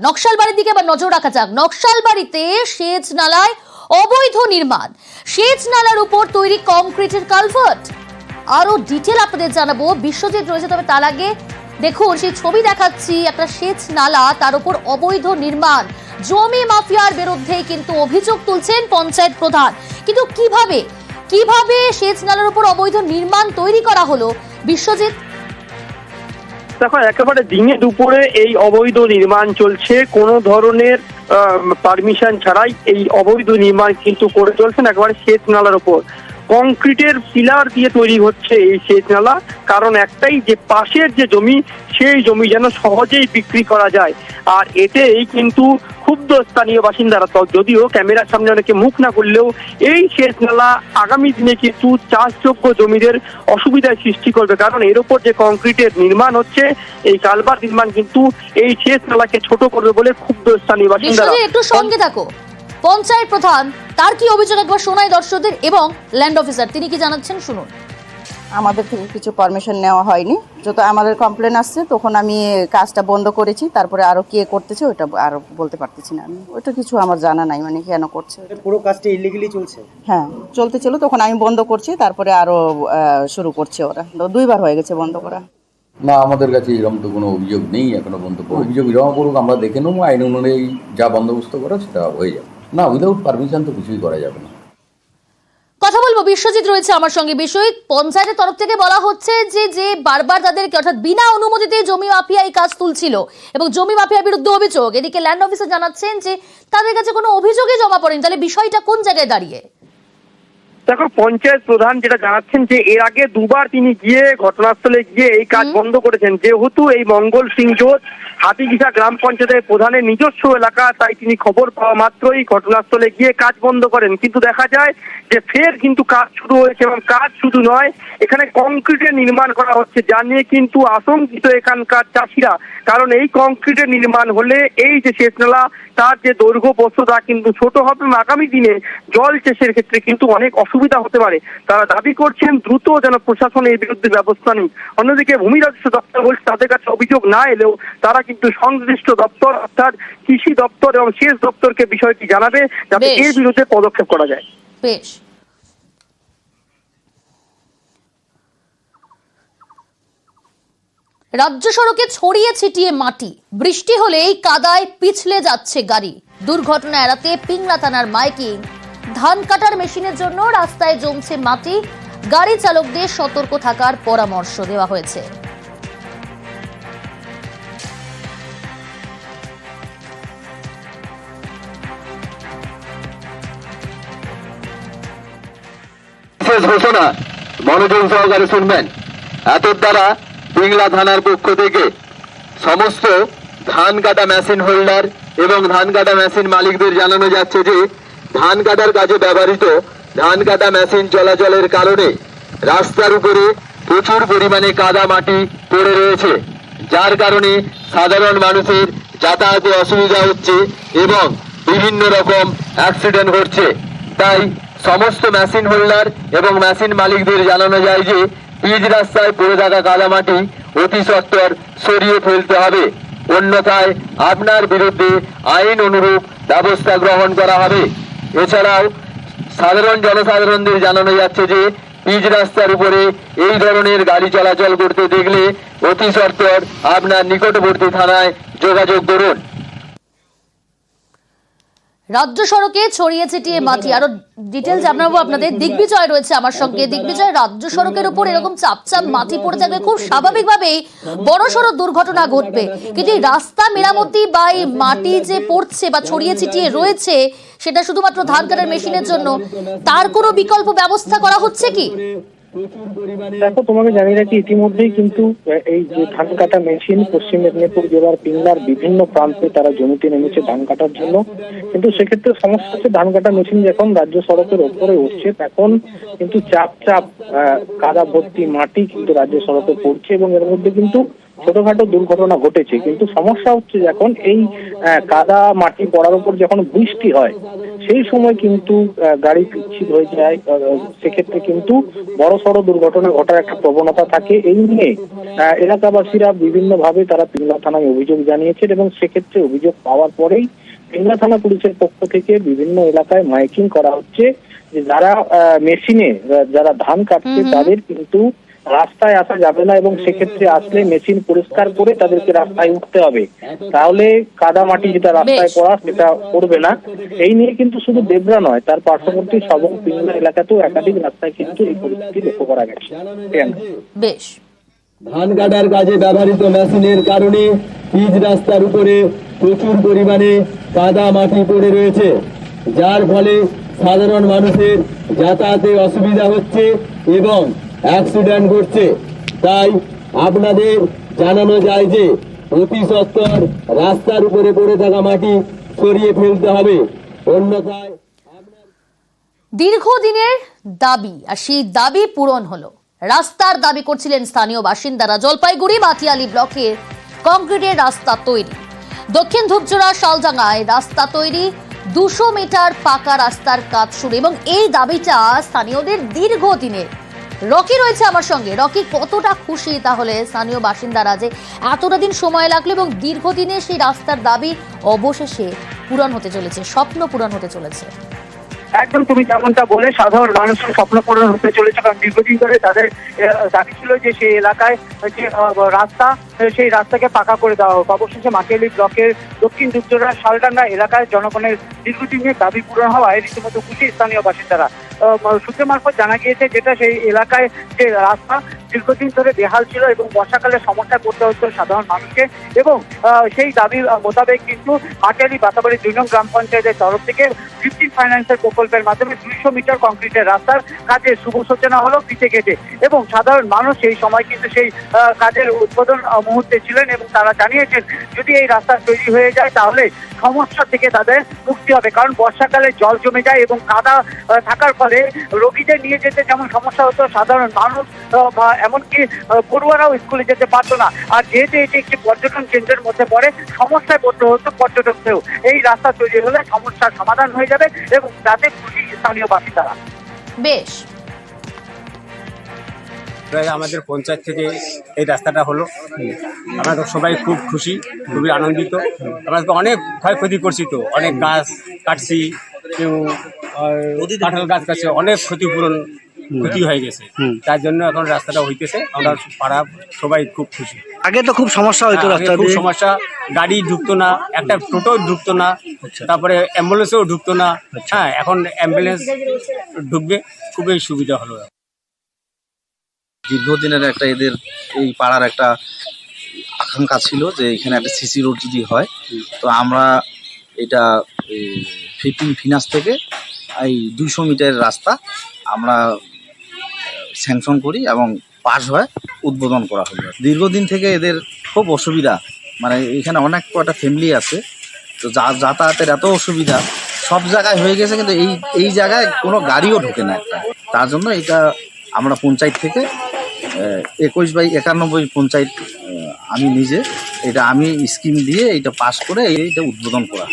নকশালবাড়ির দিকে আবার নজর রাখা যাক। নকশালবাড়িতে সেচ নালায় অবৈধ নির্মাণ, সেচ নালার উপর তৈরি কংক্রিটের কালভার্ট। আরো ডিটেল আপনাদের জানাবো, বিশ্বজিৎ রয়েছে। তবে তার আগে দেখুন সেই ছবি দেখাচ্ছি, একটা সেচ নালা, তার উপর অবৈধ নির্মাণ, জমি মাফিয়ার বিরুদ্ধে কিন্তু অভিযোগ তুলছেন পঞ্চায়েত প্রধান। কিন্তু কিভাবে সেচ নালার উপর অবৈধ নির্মাণ তৈরি করা হলো, বিশ্বজিৎ? দেখো, একেবারে দিনে দুপুরে এই অবৈধ নির্মাণ চলছে, কোনো ধরনের পারমিশন ছাড়াই এই অবৈধ নির্মাণ কিন্তু করে চলছেন একেবারে সেচ নালার উপর। কংক্রিটের পিলার দিয়ে তৈরি হচ্ছে এই সেচ নালা, কারণ একটাই, যে পাশের যে জমি সেই জমি যেন সহজেই বিক্রি করা যায়। আর এতেই কিন্তু ক্ষুব্ধ স্থানীয় বাসিন্দারা, যদিও ক্যামেরার সামনে অনেকে মুখ না করলেও এই সেচ নালা আগামী দিনে কিন্তু চাষযোগ্য জমিদের অসুবিধার সৃষ্টি করবে। কারণ এর উপর যে কংক্রিটের নির্মাণ হচ্ছে, এই কালভার্ট নির্মাণ কিন্তু এই সেচ নালাকে ছোট করবে বলে ক্ষুব্ধ স্থানীয় বাসিন্দারা। একটু সঙ্গে থাকো। পঞ্চায়েত প্রধান তার কি অভিযোগ একবার শোনাই দর্শকদের, এবং ল্যান্ড অফিসার তিনি কি জানাচ্ছেন শুনুন। আমাদের থেকে কিছু পারমিশন নেওয়া হয়নি, যত আমাদের কমপ্লেন আসছে তখন আমি কাজটা বন্ধ করেছি। তারপরে আরো কে করতেছে ওটা আরো বলতে পারতেছি না আমি, ওটা কিছু আমার জানা নাই, মানে কেন করছে। পুরো কাজটা ইলিগালি চলছে? হ্যাঁ চলতে তখন আমি বন্ধ করছি, তারপরে আরো শুরু করছে ওরা। 2 বার হয়ে গেছে বন্ধ করা। না, আমাদের কাছে এরকম তো কোনো অভিযোগ নেই এখনো পর্যন্ত। অভিযোগ জমা করুক, আমরা দেখে নেবো, আইন অনুযায়ী যা বন্দোবস্ত করা সেটা হয়ে যাবে। না, উইদাউট পারমিশন তো কিছুই করা যাবে না। কথা বলবো, বিশ্বজিৎ রয়েছে আমার সঙ্গে। বিশ্বজিৎ, পঞ্চায়েতের তরফ থেকে বলা হচ্ছে যে বারবার তাদেরকে, অর্থাৎ বিনা অনুমতিতে জমি মাফিয়া এই কাজ তুলছিল এবং জমি মাফিয়ার বিরুদ্ধে অভিযোগ। এদিকে ল্যান্ড অফিসার জানাচ্ছেন যে তাদের কাছে কোনো অভিযোগই জমা পড়েনি। তাহলে বিষয়টা কোন জায়গায় দাঁড়িয়ে? দেখো, পঞ্চায়েত প্রধান যেটা জানাচ্ছেন যে এর আগে 2 বার তিনি গিয়ে ঘটনাস্থলে গিয়ে এই কাজ বন্ধ করেছেন। যেহেতু এই মঙ্গল সিং জোট হাতিঘিসা গ্রাম পঞ্চায়েতের প্রধানের নিজস্ব এলাকা, তাই তিনি খবর পাওয়া মাত্রই ঘটনাস্থলে গিয়ে কাজ বন্ধ করেন। কিন্তু দেখা যায় যে ফের কিন্তু কাজ শুরু হয়েছে, এবং কাজ শুধু নয়, এখানে কংক্রিটের নির্মাণ করা হচ্ছে, যা নিয়ে কিন্তু আতঙ্কিত এখানকার চাষিরা। কারণ এই কংক্রিটের নির্মাণ হলে এই যে সেচ নালা, তার যে দৈর্ঘ্য প্রস্থ তা কিন্তু ছোট হবে, আগামী দিনে জল চাষের ক্ষেত্রে কিন্তু অনেক অসুবিধা হতে পারে। তারা দাবি করছেন দ্রুত যেন প্রশাসন এর বিরুদ্ধে ব্যবস্থা নেই। অন্যদিকে ভূমি রাজস্ব দপ্তর বলছে তাদের কাছে অভিযোগ না এলেও তারা কিন্তু সংশ্লিষ্ট দপ্তর অর্থাৎ কৃষি দপ্তর এবং সেচ দপ্তরকে বিষয়টি জানাবে, যাতে এর বিরুদ্ধে পদক্ষেপ করা যায়। বেশ। রাজ্য সড়কে ছড়িয়ে ছিটিয়ে মাটি, বৃষ্টি হলেই কাদায় পিছলে যাচ্ছে গাড়ি। দুর্ঘটনা এড়াতে পিংলা থানার মাইকিং, ধান কাটার মেশিনের জন্য রাস্তায় জমছে মাটি, গাড়ি চালকদের সতর্ক থাকার পরামর্শ দেওয়া হয়েছে। ঘোষণা মনোযোগ সহকারে শুনবেন। এত দ্বারা পিংলা থানার পক্ষ থেকে সমস্ত ধান কাটা মেশিন হোল্ডার এবং ধান কাটা মেশিন মালিকদের জানানো যাচ্ছে যে ধান কাটার কাজে ব্যবহৃত ধান কাটা মেশিন চলাচলের কারণে রাস্তার উপরে প্রচুর পরিমাণে কাদা মাটি পড়ে রয়েছে, যার কারণে সাধারণ মানুষের যাতায়াতে অসুবিধা হচ্ছে এবং বিভিন্ন রকম অ্যাক্সিডেন্ট ঘটছে। তাই সমস্ত মেশিন হোল্ডার এবং মেশিন মালিকদের জানানো যায় যে পিচ রাস্তায় পড়ে থাকা কাদামাটি অতি সত্বর সরিয়ে ফেলতে হবে, অন্যথায় আপনার বিরুদ্ধে আইন অনুরূপ ব্যবস্থা গ্রহণ করা হবে। এছাড়াও সাধারণ জনসাধারণদের জানানো যাচ্ছে যে পিচ রাস্তার উপরে এই ধরনের গাড়ি চলাচল করতে দেখলে অতি সত্বর আপনার নিকটবর্তী থানায় যোগাযোগ করুন। রাজ্য সড়কে ছড়িয়ে ছিটিয়ে মাটি, আরো ডিটেলস জানাবো আপনাদের। দিগ্বিজয় রয়েছে আমার সঙ্গে। দিগ্বিজয়, রাজ্য সড়কের উপর এরকম চাপচাপ মাটি পড়ে থাকলে খুব স্বাভাবিকভাবেই বড়সড় দুর্ঘটনা ঘটবে, কিন্তু এই রাস্তা মেরামতি বা এই মাটি যে পড়ছে বা ছড়িয়ে ছিটিয়ে রয়েছে, সেটা শুধুমাত্র ধান কাটার মেশিনের জন্য, তার কোনো বিকল্প ব্যবস্থা করা হচ্ছে কি? দেখো, তোমাকে জানিয়ে রাখি, ইতিমধ্যেই কিন্তু এই যে ধান কাটা মেশিন পশ্চিম মেদিনীপুর জেলার পিংলার বিভিন্ন প্রান্তে তারা জমিতে নেমেছে ধান কাটার জন্য। কিন্তু সেক্ষেত্রে সমস্যা হচ্ছে, ধান কাটা মেশিন যখন রাজ্য সড়কের ওপরে উঠছে তখন কিন্তু চাপ কাদা ভর্তি মাটি কিন্তু রাজ্য সড়কে পড়ছে, এবং এর মধ্যে কিন্তু ছোটখাটো দুর্ঘটনা ঘটেছে। কিন্তু সমস্যা হচ্ছে, যখন এই কাদা মাটি পড়ার উপর যখন বৃষ্টি হয়, সেই সময় কিন্তু গাড়ি পিচ্ছিল হয়ে যায়, সেক্ষেত্রে কিন্তু বড়সড় দুর্ঘটনা ঘটার একটা প্রবণতা থাকে। এই নিয়ে এলাকাবাসীরা বিভিন্নভাবে তারা পিংলা থানায় অভিযোগ জানিয়েছেন এবং সেক্ষেত্রে অভিযোগ পাওয়ার পরেই পিংলা থানা পুলিশের পক্ষ থেকে বিভিন্ন এলাকায় মাইকিং করা হচ্ছে যে যারা মেশিনে যারা ধান কাটছে তাদের কিন্তু রাস্তায় আসা যাবে না এবং সেক্ষেত্রে আসলে মেশিন পরিষ্কার করে তাদেরকে রাস্তায় উঠতে হবে, তাহলে কাদা মাটি যেটা রাস্তায় পড়া সেটা করবে না। এই নিয়ে কিন্তু শুধু দেবরা নয়, তার পার্শ্ববর্তী সবং পিংলা এলাকাতেও একাধিক রাস্তায় কিন্তু এই পরিস্থিতি লক্ষ্য করা গেছে। বেশ। ধান কাটার কাজে ব্যবহৃত মেশিনের কারণে পিচ রাস্তার উপরে প্রচুর পরিমাণে কাদা মাটি পড়ে রয়েছে, যার ফলে সাধারণ মানুষের যাতায়াতে অসুবিধা হচ্ছে এবং অ্যাক্সিডেন্ট ঘটছে। তাই আপনাদের জানানো যায় যে অতি সত্বর রাস্তার উপরে পড়ে থাকা মাটি সরিয়ে ফেলতে হবে, অন্যথায় দীর্ঘদিনের দাবি আর সেই দাবি পূরণ হলো। রাস্তার দাবি করছিলেন স্থানীয় বাসিন্দারা। জলপাইগুড়ি মাটিয়ালি ব্লকের কংক্রিটের রাস্তা তৈরি, দক্ষিণ ধূপজোড়া শালডাঙ্গায় রাস্তা তৈরি, 200 মিটার পাকা রাস্তার কাজ শুরু এবং এই দাবিটা স্থানীয়দের দীর্ঘদিনের। রকি রয়েছে আমার সঙ্গে। রকি, কতটা খুশি তাহলে স্থানীয় বাসিন্দারা যে এতটা দিন সময় লাগলো এবং দীর্ঘদিনের সেই রাস্তার দাবি অবশেষে পূরণ হতে চলেছে, স্বপ্ন পূরণ হতে চলেছে? একদম তুমি যেমনটা বলে, সাধারণ মানুষের স্বপ্ন পূরণ হতে চলেছে, কারণ দীর্ঘদিন ধরে তাদের দাবি ছিল যে সেই এলাকায় যে রাস্তা, সেই রাস্তাকে পাকা করে দেওয়া হোক। অবশেষে মাটিয়ালি ব্লকের দক্ষিণ ধূপজোড়া শালডাঙ্গা এলাকায় জনগণের দীর্ঘদিনের দাবি পূরণ হওয়ায় রীতিমতো খুশি স্থানীয় বাসিন্দারা। সূত্র মারফত জানা গিয়েছে যেটা সেই এলাকায় যে রাস্তা দীর্ঘদিন ধরে বেহাল ছিল এবং বর্ষাকালে সমস্যায় পড়তে হতো সাধারণ মানুষকে, এবং সেই দাবি মোতাবেক কিন্তু মাটিয়ালি বাতাবাড়ি 2 নং গ্রাম পঞ্চায়েতের তরফ থেকে 15 ফাইন্যান্সের প্রকল্পের মাধ্যমে 200 মিটার কংক্রিটের রাস্তার কাজের শুভ সূচনা হলো ফিতে কেটে, এবং সাধারণ মানুষ সেই সময় কিন্তু সেই কাজের উদ্বোধন মুহূর্তে ছিলেন এবং তারা জানিয়েছেন যদি এই রাস্তা তৈরি হয়ে যায় তাহলে সমস্যা থেকে তাদের মুক্তি হবে, কারণ বর্ষাকালে জল জমে যায় এবং কাদা থাকার ফলে রোগীদের নিয়ে যেতে যেমন সমস্যা হতো, সাধারণ মানুষ এমনকি পড়ুয়ারাও স্কুলে যেতে পারতো না। আর যেহেতু এটি একটি পর্যটন কেন্দ্রের মধ্যে পড়ে, সমস্যায় পড়তে হতো পর্যটকদেরও। এই রাস্তা তৈরি হলে সমস্যার সমাধান হয়ে যাবে এবং তাতে খুশি স্থানীয় বাসিন্দারা। বেশ। আমাদের পঞ্চায়েত থেকে এই রাস্তাটা হলো, আমরা তো সবাই খুব খুশি, খুবই আনন্দিত। আমরা তো অনেক ক্ষয়ক্ষতি করছি, তো অনেক গাছ কাটছি, কেউ কাঁঠাল গাছ কাটছে, অনেক ক্ষতি হয়ে গেছে। তার জন্য এখন রাস্তাটা হইতেছে, আমরা পাড়া সবাই খুব খুশি। আগে তো খুব সমস্যা হইতো, রাস্তা খুব সমস্যা, গাড়ি ঢুকতো না, একটা টোটো ঢুকতো না, তারপরে অ্যাম্বুলেন্সও ঢুকতো না। হ্যাঁ, এখন অ্যাম্বুলেন্স ঢুকবে, খুবই সুবিধা হলো। দীর্ঘদিনের একটা এদের এই পাড়ার একটা আকাঙ্ক্ষা ছিল যে এখানে একটা সিসি রোড যদি হয়, তো আমরা এটা 15 ফিনান্স থেকে এই 200 মিটারের রাস্তা আমরা স্যাংশন করি এবং পাস হয়, উদ্বোধন করা হলো। দীর্ঘদিন থেকে এদের খুব অসুবিধা, মানে এখানে অনেক কয়টা ফ্যামিলি আছে, তো যাতায়াতের এত অসুবিধা সব জায়গায় হয়ে গেছে, কিন্তু এই জায়গায় কোনো গাড়িও ঢোকে না একটা। তার জন্য এটা আমরা পঞ্চায়েত থেকে 21/91 পঞ্চায়েত আমি নিজে এটা স্কিম দিয়ে এটা পাস করে এইটা উদ্বোধন করা।